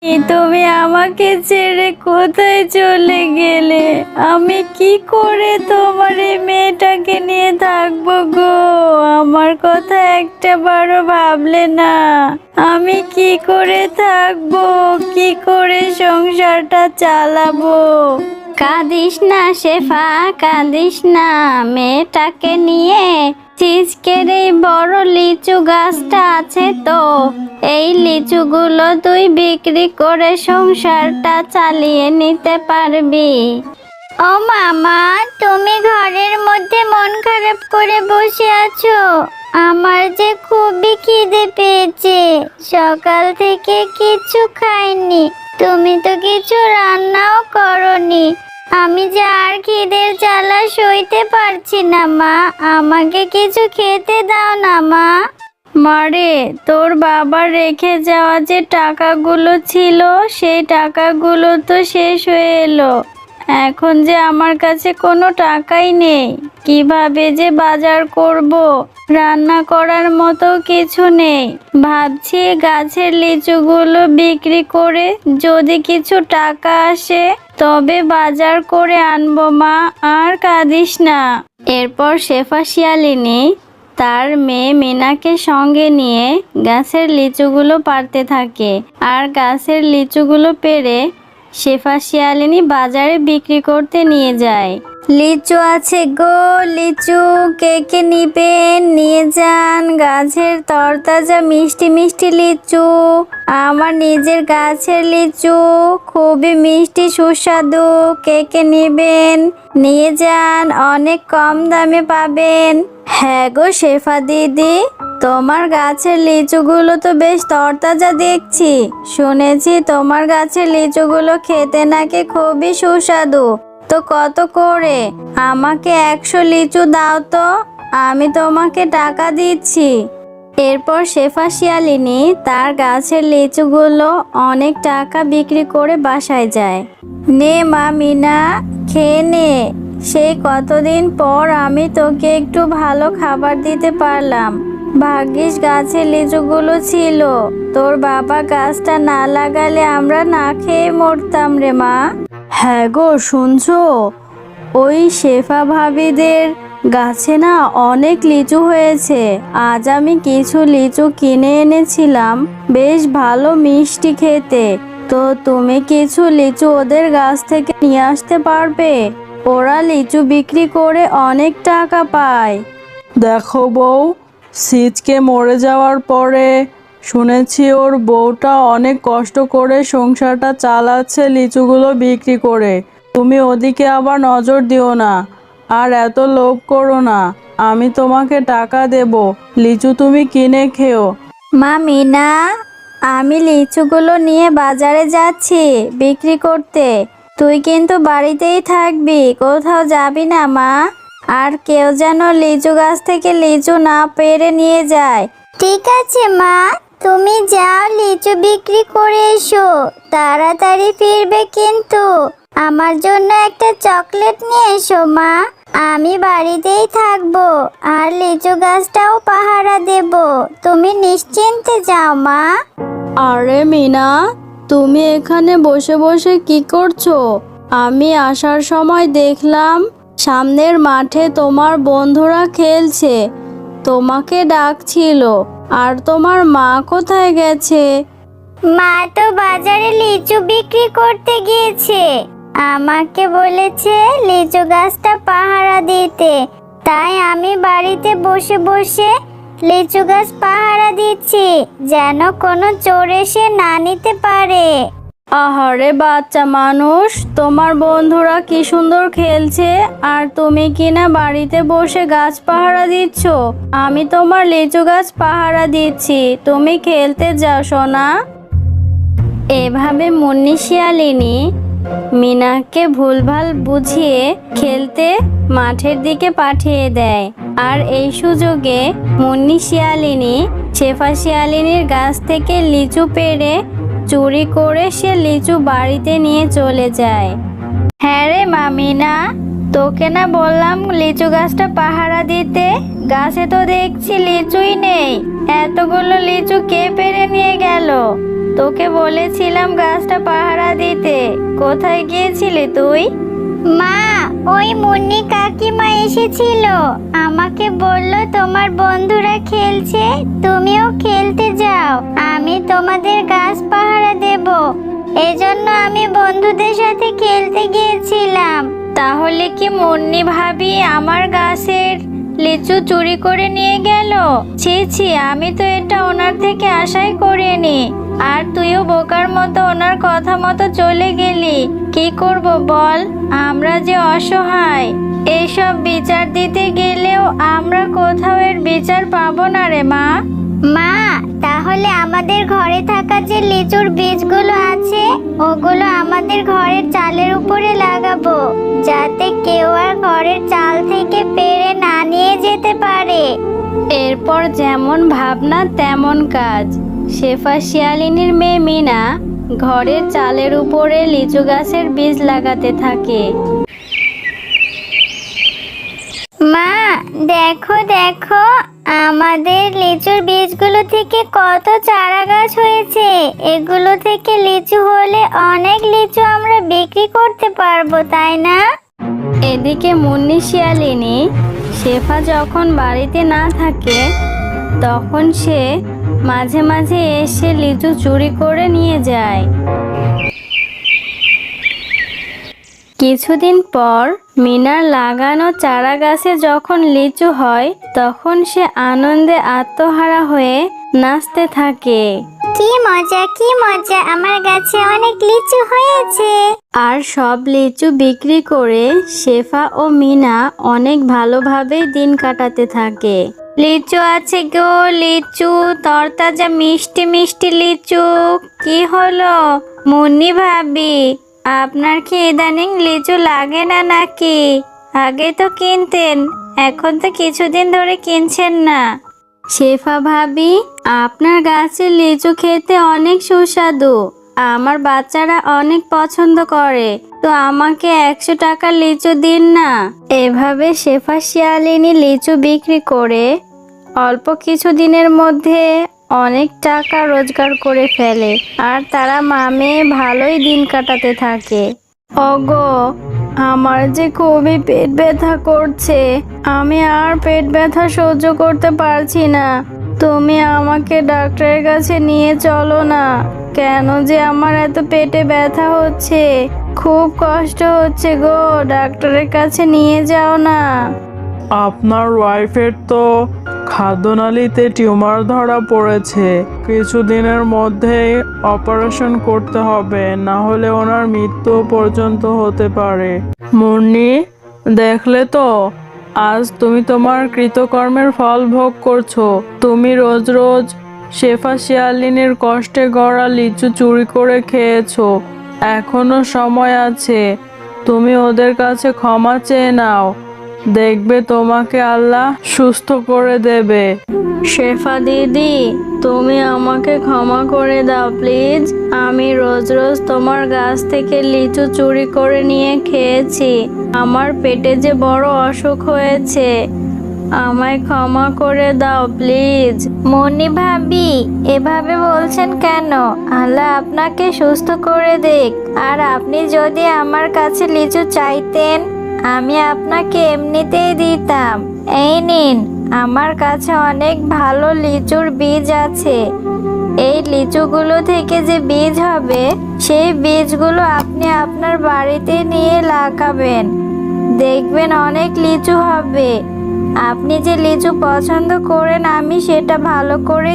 তুমি আমাকে ছেড়ে কোথায় চলে গেলে? আমি কি করে তোমার এই মেয়েটাকে নিয়ে থাকবো গো? আমার কথা একটা বারও ভাবলে না? আমি কি করে থাকবো, কি করে সংসারটা চালাবো? কাঁদিস না শেফা, কাঁদিস না। মেয়েটাকে নিয়ে চিচকের এই বড় লিচু গাছটা আছে তো, এই লিচুগুলো তুই বিক্রি করে সংসারটা চালিয়ে নিতে পারবি। ও মামা, তুমি ঘরের মধ্যে মন খারাপ করে বসে আছো? আমার যে খুবই খিদে পেয়েছে, সকাল থেকে কিছু খাইনি। তুমি তো কিছু রান্নাও করনি। আমি যে আর খিদের জ্বালা সইতে পারছি না মা, আমাকে কিছু খেতে দাও না মা। মারে, তোর বাবা রেখে যাওয়া যে টাকাগুলো ছিল, সেই টাকাগুলো তো শেষ হয়ে এলো। এখন যে আমার কাছে কোনো টাকাই নেই, কিভাবে যে বাজার করব? রান্না করার মতো কিছু নেই। ভাবছি গাছের লিচুগুলো বিক্রি করে যদি কিছু টাকা আসে তবে বাজার করে আনবো মা, আর কাঁদিস না। এরপর শেফা শিয়ালিনী তার মেয়ে মিনাকে সঙ্গে নিয়ে গাছের লিচুগুলো পাড়তে থাকে, আর গাছের লিচুগুলো পেড়ে শেফা শিয়ালিনী বাজারে বিক্রি করতে নিয়ে যায়। লিচু আছে গো, লিচু কে কে নিবেন? নিয়ে যান, গাছের তরতাজা মিষ্টি মিষ্টি লিচু। আমার নিজের গাছের লিচু, খুবই মিষ্টি সুস্বাদু। কে কে নিবেন? নিয়ে যান, অনেক কম দামে পাবেন। হ্যাঁ গো শেফা দিদি, তোমার গাছের লিচুগুলো তো বেশ তরতাজা দেখছি। শুনেছি তোমার গাছের লিচুগুলো খেতে নাকি খুবই সুস্বাদু। তো কত করে? আমাকে 100 লিচু দাও তো, আমি তোমাকে টাকা দিচ্ছি। এরপর শেফা শিয়ালিনী তার গাছের লিচুগুলো অনেক টাকা বিক্রি করে বাসায় যায়। নে মা মিনা, খেয়ে নে। সেই কতদিন পর আমি তোকে একটু ভালো খাবার দিতে পারলাম। ভাগ্যিস গাছের লিচুগুলো ছিল, তোর বাবা গাছটা না লাগালে আমরা না খেয়ে মরতাম রে মা। হ্যাঁ গো, শুনছো? ওই শেফা ভাবিদের গাছে না অনেক লিচু হয়েছে। আজ আমি কিছু লিচু কিনে এনেছিলাম, বেশ ভালো মিষ্টি খেতে। তো তুমি কিছু লিচু ওদের গাছ থেকে নিয়ে আসতে পারবে? ওরা লিচু বিক্রি করে অনেক টাকা পায়। দেখো বউ, সিজকে মরে যাওয়ার পরে শুনেছি ওর বউটা অনেক কষ্ট করে সংসারটা চালাচ্ছে লিচুগুলো বিক্রি করে। তুমি ওদিকে আবার নজর দিও না, আর এত লোভ করো না। আমি তোমাকে টাকা দেব, লিচু তুমি কিনে খেও। মা মিনা, আমি লিচুগুলো নিয়ে বাজারে যাচ্ছি বিক্রি করতে। তুই কিন্তু বাড়িতেই থাকবি, কোথাও যাবি না মা। আর কেউ যেন লিচু গাছ থেকে লিচু না পেড়ে নিয়ে যায়। ঠিক আছে মা, তুমি যাও লিচু বিক্রি করে এসো, তাড়াতাড়ি ফিরবে কিন্তু। আমার জন্য একটা চকলেট নিয়ে এসো মা, আমি বাড়িতেই থাকবো আর লিচু গাছটাও পাহারা দেব। তুমি নিশ্চিন্তে যাও মা। আরে মিনা, তুমি এখানে বসে বসে কি করছো? আমি আসার সময় দেখলাম সামনের মাঠে তোমার বন্ধুরা খেলছে, তোমাকে ডাকছিল। আর তোমার মা কোথায় গেছে? মা তো বাজারে লিচু বিক্রি করতে গিয়েছে। আমাকে বলেছে লিচু গাছটা পাহারা দিতে, তাই আমি বাড়িতে বসে বসে লিচু গাছ পাহারা দিচ্ছি, যেন কোনো চোর এসে না নিতে পারে। আহারে বাচ্চা মানুষ, তোমার বন্ধুরা কি সুন্দর খেলছে আর তুমি কিনা বাড়িতে বসে গাছ পাহারা দিচ্ছ। আমি তোমার লিচু গাছ পাহারা দিচ্ছি, তুমি খেলতে যাও সোনা। এভাবে মুন্নি শিয়ালিনী মিনাকে ভুলভাল বুঝিয়ে খেলতে মাঠের দিকে পাঠিয়ে দেয়। আর এই সুযোগে মুন্নি শিয়ালিনী শেফা শিয়ালিনীর গাছ থেকে লিচু পেড়ে চুরি করে সে লিচু বাড়িতে নিয়ে চলে যায়। হ্যাঁ রে মামিনা, তোকে না বললাম লিচু গাছটা পাহারা দিতে? গাছে তো দেখছি লিচুই নেই। এতগুলো লিচু কে পেড়ে নিয়ে গেল? তোকে বলেছিলাম গাছটা পাহারা দিতে, কোথায় গিয়েছিলি তুই? মা, ওই মুন্নি কাকিমা এসেছিল, আমাকে বলল তোমার বন্ধুরা খেলছে, তুমিও খেলতে যাও, আমি তোমাদের গাছ পাহারা দেব। এজন্য আমি বন্ধুদের সাথে খেলতে গিয়েছিলাম। তাহলে কি মুন্নি ভাবি আমার গাছের লিচু চুরি করে নিয়ে গেল? ছি ছি, আমি তো এটা ওনার থেকে আশাই করিনি। আর তুইও বোকার মতো ওনার কথা মতো চলে গেলি। কি করব বল, আমরা যে অসহায়। এইসব বিচার দিতে গেলেও আমরা কোথাও এর বিচার পাবো না রে মা। মা, তাহলে আমাদের ঘরে থাকা যে লিচুর বীজগুলো আছে ওগুলো আমাদের ঘরের চালের উপরে লাগাবো, যাতে কেউ আর ঘরের চাল থেকে পেড়ে না নিয়ে যেতে পারে। এরপর যেমন ভাবনা তেমন কাজ। শেফা শিয়ালিনীর মেয়ে মিনা ঘরের চালের উপরে লিচু গাছের বীজ লাগাতে থাকে। মা, দেখো দেখো, আমাদের লিচুর বীজগুলো থেকে কত চারা গাছ হয়েছে। এগুলো থেকে লিচু হলে অনেক লিচু আমরা বিক্রি করতে পারবো, তাই না? এদিকে মুন্নি শিয়ালিনী শেফা যখন বাড়িতে না থাকে তখন সে মাঝে মাঝে এসে লিচু চুরি করে নিয়ে যায়। কিছুদিন পর মিনার লাগানো চারা গাছে যখন লিচু হয় তখন সে আনন্দে আত্মহারা হয়ে নাচতে থাকে। কি মজা, কি মজা, আমার গাছে অনেক লিচু হয়েছে। আর সব লিচু বিক্রি করে শেফা ও মিনা অনেক ভালোভাবে দিন কাটাতে থাকে। লিচু আছে গো, লিচু, তরতাজা মিষ্টি মিষ্টি লিচু। কি হলো মুন্নি ভাবি, আপনার কি ইদানিং লিচু লাগে না নাকি? আগে তো কিনতেন, এখন তো কিছুদিন ধরে কিনছেন না। শেফা ভাবি, আপনার গাছের লিচু খেতে অনেক সুস্বাদু, আমার বাচ্চারা অনেক পছন্দ করে, তো আমাকে 100 টাকা লিচু দিন না। এভাবে শেফা শিয়ালিনী লিচু বিক্রি করে অল্প কিছু দিনের মধ্যে অনেক টাকা রোজগার করে ফেলে আর তারা মামে ভালোই দিন কাটাতে থাকে। ওগো, আমার যে খুবই পেট ব্যথা করছে, আমি আর পেট ব্যথা সহ্য করতে পারছি না, তুমি আমাকে ডাক্তারের কাছে নিয়ে চলো না। কেন যে আমার এত পেটে ব্যথা হচ্ছে, খুব কষ্ট হচ্ছে গো, ডাক্তারের কাছে নিয়ে যাও না। আপনার ওয়াইফের তো খাদ্যনালীতে টিউমার ধরা পড়েছে, কিছুদিনের মধ্যেই অপারেশন করতে হবে, না হলে ওনার মৃত্যু পর্যন্ত হতে পারে। মুন্নি, দেখলে তো আজ তুমি তোমার কৃতকর্মের ফল ভোগ করছো। তুমি রোজ রোজ শেফা শিয়ালিনীর কষ্টে গড়া লিচু চুরি করে খেয়েছো, এখনো সময় আছে, তুমি ওদের কাছে ক্ষমা চেয়ে নাও, দেখবে তোমাকে আল্লাহ সুস্থ করে দেবে। শেফা দিদি, তুমি আমাকে ক্ষমা করে দাও প্লিজ। আমি রোজ রোজ তোমার গাছ থেকে লিচু চুরি করে নিয়ে খেয়েছি, আমার পেটে যে বড় অসুখ হয়েছে, আমায় ক্ষমা করে দাও প্লিজ। মুন্নি ভাবি, এভাবে বলছেন কেন? আল্লাহ আপনাকে সুস্থ করে দেখ। আর আপনি যদি আমার কাছে লিচু চাইতেন আমি আপনাকে এমনিতেই দিতাম। এই নিন, আমার কাছে অনেক ভালো লিচুর বীজ আছে। এই লিচুগুলো থেকে যে বীজ হবে সেই বীজগুলো আপনি আপনার বাড়িতে নিয়ে লাগাবেন, দেখবেন অনেক লিচু হবে। আপনি যে লিচু পছন্দ করেন আমি সেটা ভালো করে